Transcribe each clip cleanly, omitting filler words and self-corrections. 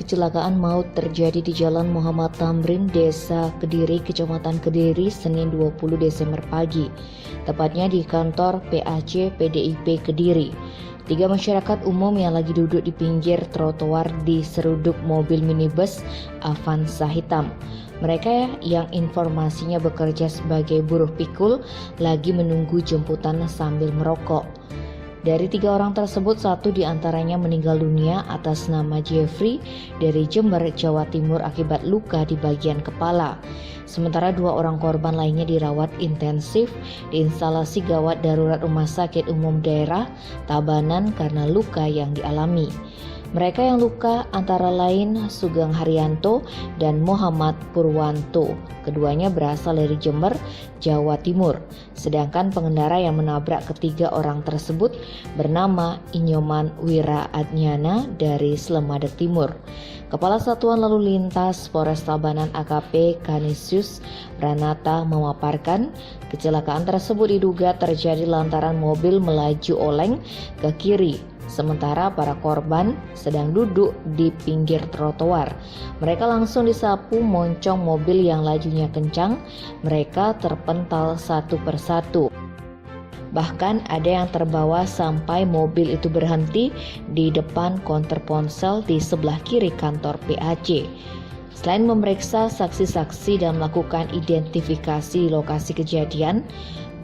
kecelakaan maut terjadi di Jalan Muhammad Tamrin, Desa Kediri, Kecamatan Kediri, Senin 20 Desember pagi, tepatnya di kantor PAC PDIP Kediri. 3 masyarakat umum yang lagi duduk di pinggir trotoar diseruduk mobil minibus Avanza hitam. Mereka yang informasinya bekerja sebagai buruh pikul lagi menunggu jemputan sambil merokok. Dari 3 orang tersebut, 1 diantaranya meninggal dunia atas nama Jeffrey dari Jember, Jawa Timur akibat luka di bagian kepala. Sementara 2 orang korban lainnya dirawat intensif di instalasi gawat darurat Rumah Sakit Umum Daerah Tabanan karena luka yang dialami. Mereka yang luka antara lain Sugeng Haryanto dan Muhammad Purwanto. Keduanya berasal dari Jember, Jawa Timur. Sedangkan pengendara yang menabrak ketiga orang tersebut bernama Inyoman Wira Adnyana dari Slemadeg Timur. Kepala Satuan Lalu Lintas Polres Tabanan AKP Kanisius Ranata memaparkan kecelakaan tersebut diduga terjadi lantaran mobil melaju oleng ke kiri. Sementara para korban sedang duduk di pinggir trotoar. Mereka langsung disapu moncong mobil yang lajunya kencang. Mereka terpental satu persatu. Bahkan ada yang terbawa sampai mobil itu berhenti di depan konter ponsel di sebelah kiri kantor PAC. Selain memeriksa saksi-saksi dan melakukan identifikasi lokasi kejadian,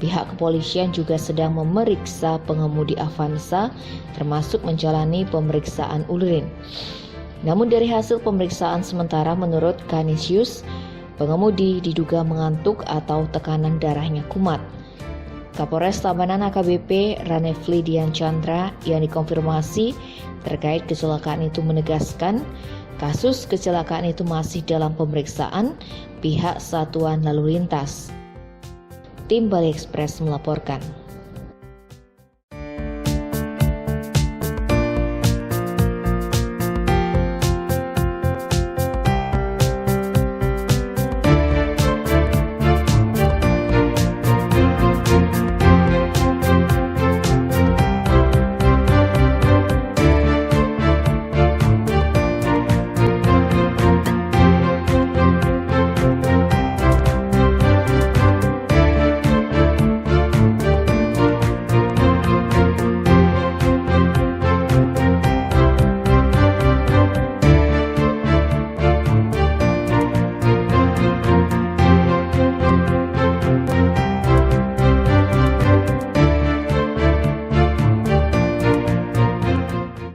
pihak kepolisian juga sedang memeriksa pengemudi Avanza termasuk menjalani pemeriksaan urin. Namun dari hasil pemeriksaan sementara menurut Kanisius, pengemudi diduga mengantuk atau tekanan darahnya kumat. Kapolres Tabanan AKBP Ranefli Dian Chandra yang dikonfirmasi terkait kecelakaan itu menegaskan kasus kecelakaan itu masih dalam pemeriksaan pihak Satuan Lalu Lintas. Tim Bali Express melaporkan.